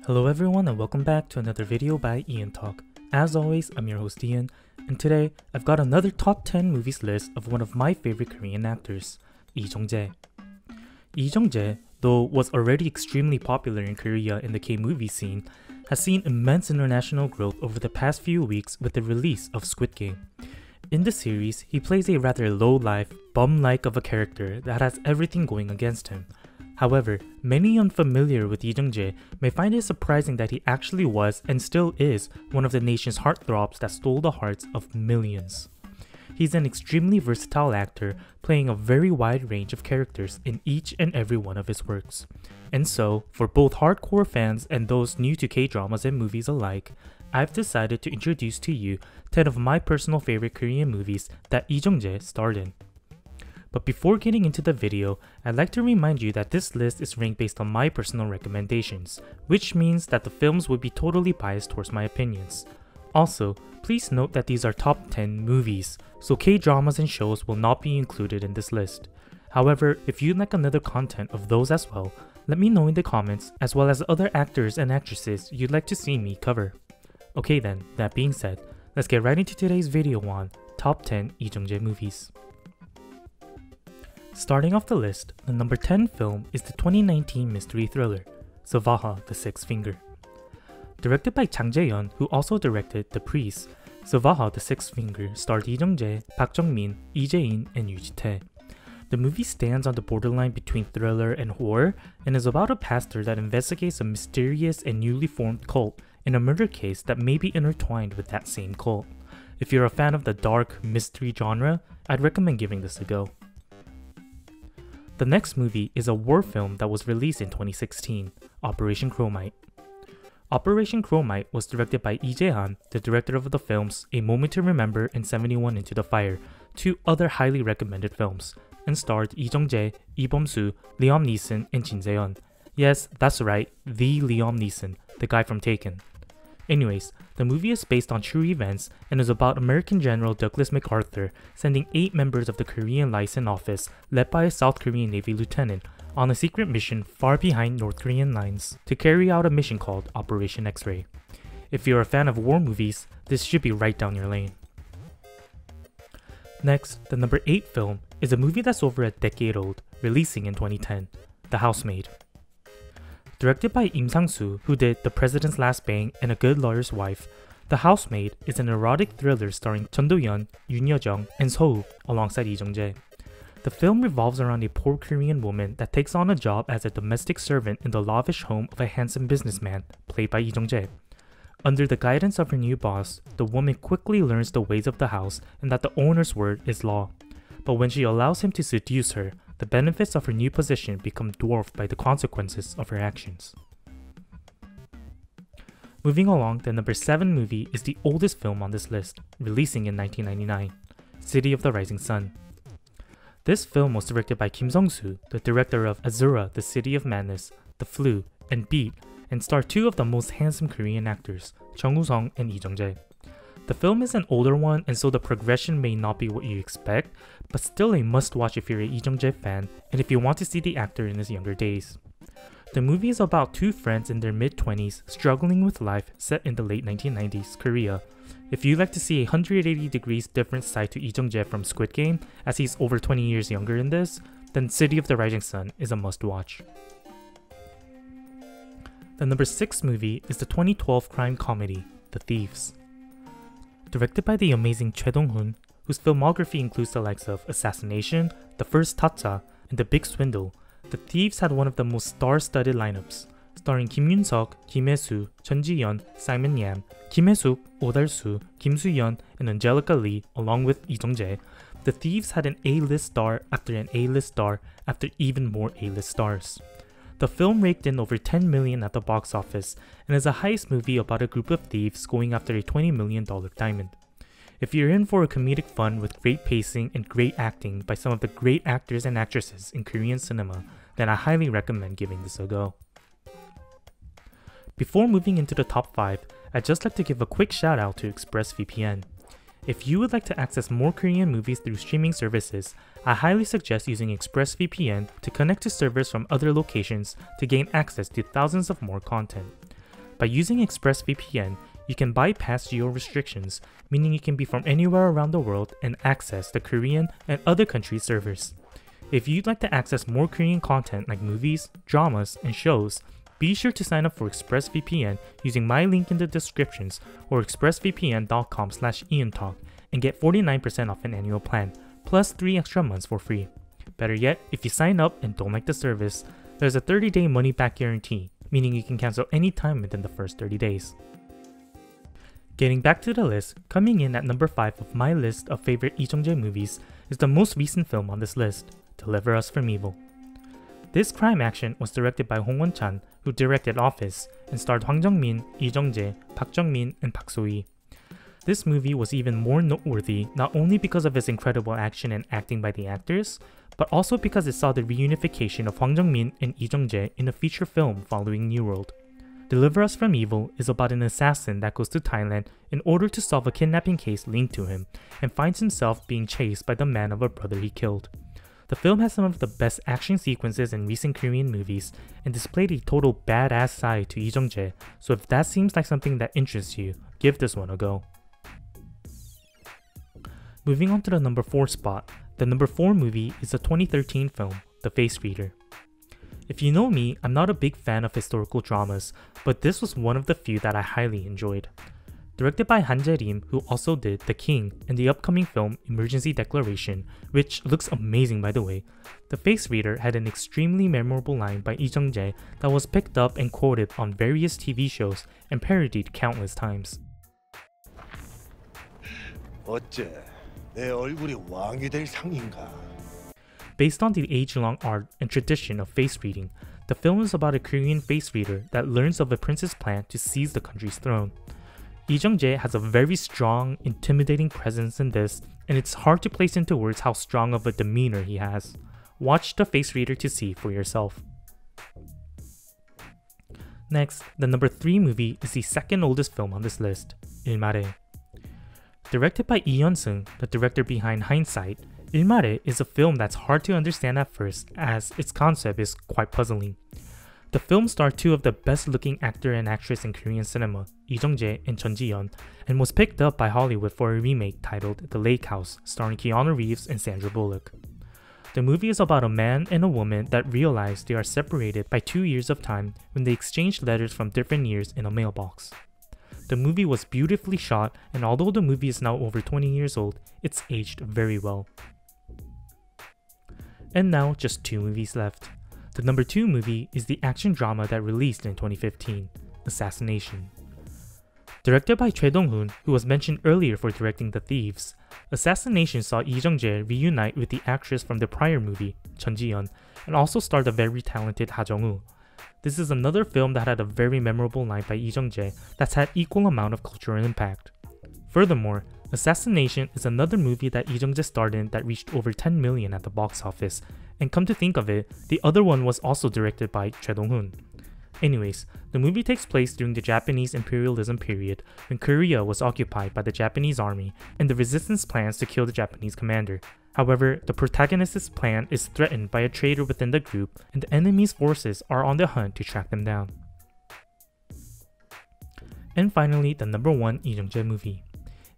Hello everyone and welcome back to another video by EonTalk. As always, I'm your host Ian, and today I've got another top 10 movies list of one of my favorite Korean actors, Lee Jung Jae. Lee Jung Jae, though was already extremely popular in Korea in the K-movie scene, has seen immense international growth over the past few weeks with the release of Squid Game. In the series, he plays a rather low-life, bum-like of a character that has everything going against him. However, many unfamiliar with Lee Jung Jae may find it surprising that he actually was and still is one of the nation's heartthrobs that stole the hearts of millions. He's an extremely versatile actor, playing a very wide range of characters in each and every one of his works. And so, for both hardcore fans and those new to K-dramas and movies alike, I've decided to introduce to you 10 of my personal favorite Korean movies that Lee Jung Jae starred in. But before getting into the video, I'd like to remind you that this list is ranked based on my personal recommendations, which means that the films would be totally biased towards my opinions. Also, please note that these are top 10 movies, so K-dramas and shows will not be included in this list. However, if you'd like another content of those as well, let me know in the comments, as well as other actors and actresses you'd like to see me cover. Okay then, that being said, let's get right into today's video on Top 10 Lee Jung Jae movies. Starting off the list, the number 10 film is the 2019 mystery thriller, Zavaha, The Sixth Finger. Directed by Jang Jae-yeon, who also directed The Priest, Zavaha, The Sixth Finger starred Lee Jung Jae, Park Jung-min, Lee Jae-in, and Yoo Ji-tae. The movie stands on the borderline between thriller and horror and is about a pastor that investigates a mysterious and newly formed cult in a murder case that may be intertwined with that same cult. If you're a fan of the dark mystery genre, I'd recommend giving this a go. The next movie is a war film that was released in 2016, Operation Chromite. Operation Chromite was directed by Lee Jae-han, the director of the films A Moment to Remember and 71 Into the Fire, two other highly recommended films, and starred Lee Jung Jae, Lee Bom-soo, Liam Neeson, and Jin Se-yeon. Yes, that's right, the Liam Neeson, the guy from Taken. Anyways, the movie is based on true events and is about American General Douglas MacArthur sending 8 members of the Korean Liaison Office, led by a South Korean Navy lieutenant, on a secret mission far behind North Korean lines to carry out a mission called Operation X-Ray. If you're a fan of war movies, this should be right down your lane. Next, the number 8 film is a movie that's over a decade old, releasing in 2010, The Housemaid. Directed by Im Sang-soo, who did The President's Last Bang and A Good Lawyer's Wife, The Housemaid is an erotic thriller starring Chun Do-yeon, Yoon Yo-jung, and Seo-woo alongside Lee Jung Jae. The film revolves around a poor Korean woman that takes on a job as a domestic servant in the lavish home of a handsome businessman, played by Lee Jung Jae. Under the guidance of her new boss, the woman quickly learns the ways of the house and that the owner's word is law. But when she allows him to seduce her, the benefits of her new position become dwarfed by the consequences of her actions. Moving along, the number 7 movie is the oldest film on this list, releasing in 1999, City of the Rising Sun. This film was directed by Kim Sung-soo, the director of Azura, The City of Madness, The Flu, and Beat, and starred 2 of the most handsome Korean actors, Chung Woo-sung and Lee Jung Jae. The film is an older one, and so the progression may not be what you expect, but still a must-watch if you're a Lee Jung Jae fan and if you want to see the actor in his younger days. The movie is about 2 friends in their mid-20s struggling with life set in the late 1990s Korea. If you'd like to see a 180 degrees different side to Lee Jung Jae from Squid Game, as he's over 20 years younger in this, then City of the Rising Sun is a must-watch. The number 6 movie is the 2012 crime comedy, The Thieves. Directed by the amazing Choi Dong-hoon, whose filmography includes the likes of Assassination, The First Tacha, and The Big Swindle, The Thieves had one of the most star-studded lineups, starring Kim Yoon-seok, Kim Hae-soo, Chun Ji-yeon, Simon Yam, Kim Hae-suk, Oh Dal-soo, Kim Soo-yeon, and Angelica Lee, along with Lee Jung Jae. The Thieves had an A-list star after an A-list star after even more A-list stars. The film raked in over $10 million at the box office and is a heist movie about a group of thieves going after a $20 million diamond. If you're in for a comedic fun with great pacing and great acting by some of the great actors and actresses in Korean cinema, then I highly recommend giving this a go. Before moving into the top 5, I'd just like to give a quick shout out to ExpressVPN. If you would like to access more Korean movies through streaming services, I highly suggest using ExpressVPN to connect to servers from other locations to gain access to thousands of more content. By using ExpressVPN, you can bypass geo restrictions, meaning you can be from anywhere around the world and access the Korean and other countries' servers. If you'd like to access more Korean content like movies, dramas, and shows, be sure to sign up for ExpressVPN using my link in the descriptions or expressvpn.com/EonTalk and get 49% off an annual plan, plus 3 extra months for free. Better yet, if you sign up and don't like the service, there's a 30-day money-back guarantee, meaning you can cancel anytime within the first 30 days. Getting back to the list, coming in at number 5 of my list of favorite Lee Jung Jae movies is the most recent film on this list, Deliver Us from Evil. This crime action was directed by Hong Won-chan, who directed Office, and starred Hwang Jung-min, Lee Jung Jae, Park Jung-min, and Park So-hee. This movie was even more noteworthy not only because of its incredible action and acting by the actors, but also because it saw the reunification of Hwang Jung-min and Lee Jung Jae in a feature film following New World. Deliver Us from Evil is about an assassin that goes to Thailand in order to solve a kidnapping case linked to him, and finds himself being chased by the man of a brother he killed. The film has some of the best action sequences in recent Korean movies, and displayed a total badass side to Lee Jung Jae, so if that seems like something that interests you, give this one a go. Moving on to the number 4 spot, the number 4 movie is the 2013 film, The Face Reader. If you know me, I'm not a big fan of historical dramas, but this was one of the few that I highly enjoyed. Directed by Han Jae-rim, who also did The King and the upcoming film Emergency Declaration, which looks amazing by the way, The Face Reader had an extremely memorable line by Lee Jung Jae that was picked up and quoted on various TV shows and parodied countless times. 어째 내 얼굴이 왕이 될 상인가? Based on the age-long art and tradition of face reading, the film is about a Korean face reader that learns of a prince's plan to seize the country's throne. Lee Jung Jae has a very strong, intimidating presence in this, and it's hard to place into words how strong of a demeanor he has. Watch The Face Reader to see for yourself. Next, the number 3 movie is the second oldest film on this list, Imare. Directed by Lee Hyun-sung, the director behind Hindsight, Imare is a film that's hard to understand at first, as its concept is quite puzzling. The film starred 2 of the best looking actor and actress in Korean cinema, Lee Jung Jae and Chun Ji-yeon, and was picked up by Hollywood for a remake titled The Lake House, starring Keanu Reeves and Sandra Bullock. The movie is about a man and a woman that realize they are separated by 2 years of time when they exchanged letters from different years in a mailbox. The movie was beautifully shot, and although the movie is now over 20 years old, it's aged very well. And now, just 2 movies left. The number 2 movie is the action drama that released in 2015, Assassination. Directed by Choi Dong-hoon, who was mentioned earlier for directing The Thieves, Assassination saw Lee Jung Jae reunite with the actress from the prior movie, Chun Ji-yeon, and also starred the very talented Ha Jung-woo. This is another film that had a very memorable line by Lee Jung Jae that's had equal amount of cultural impact. Furthermore, Assassination is another movie that Lee Jung Jae starred in that reached over 10 million at the box office, and come to think of it, the other one was also directed by Choi Dong-hoon. Anyways, the movie takes place during the Japanese imperialism period when Korea was occupied by the Japanese army and the resistance plans to kill the Japanese commander. However, the protagonist's plan is threatened by a traitor within the group, and the enemy's forces are on the hunt to track them down. And finally, the number 1 Lee Jung Jae movie.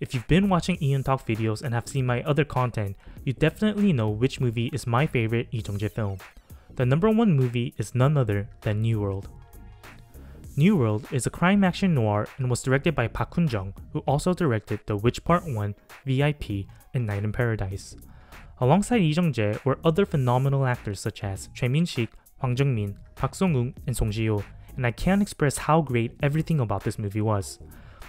If you've been watching EonTalk videos and have seen my other content, you definitely know which movie is my favorite Lee Jung Jae film. The number 1 movie is none other than New World. New World is a crime action noir and was directed by Park Hoon-jung, who also directed The Witch Part 1, VIP, and Night in Paradise. Alongside Lee Jung Jae were other phenomenal actors such as Choi Min-sik, Hwang Jung-min, Park Sung-woong, and Song Ji-hyo, and I can't express how great everything about this movie was.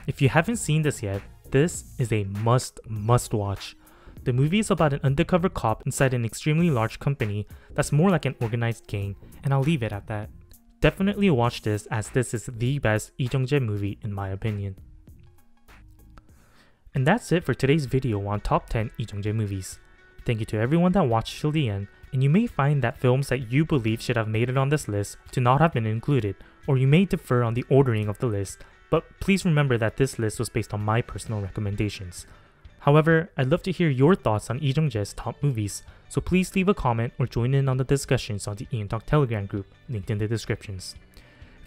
If you haven't seen this yet, this is a must watch. The movie is about an undercover cop inside an extremely large company that's more like an organized gang, and I'll leave it at that. Definitely watch this, as this is the best Lee Jung Jae movie in my opinion. And that's it for today's video on top 10 Lee Jung Jae movies. Thank you to everyone that watched till the end, and you may find that films that you believe should have made it on this list do not have been included, or you may differ on the ordering of the list, but please remember that this list was based on my personal recommendations. However, I'd love to hear your thoughts on Lee Jung Jae's top movies, so please leave a comment or join in on the discussions on the EonTalk Telegram group linked in the descriptions.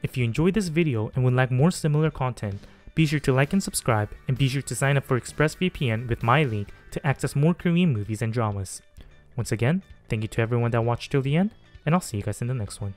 If you enjoyed this video and would like more similar content, be sure to like and subscribe, and be sure to sign up for ExpressVPN with my link to access more Korean movies and dramas. Once again, thank you to everyone that watched till the end, and I'll see you guys in the next one.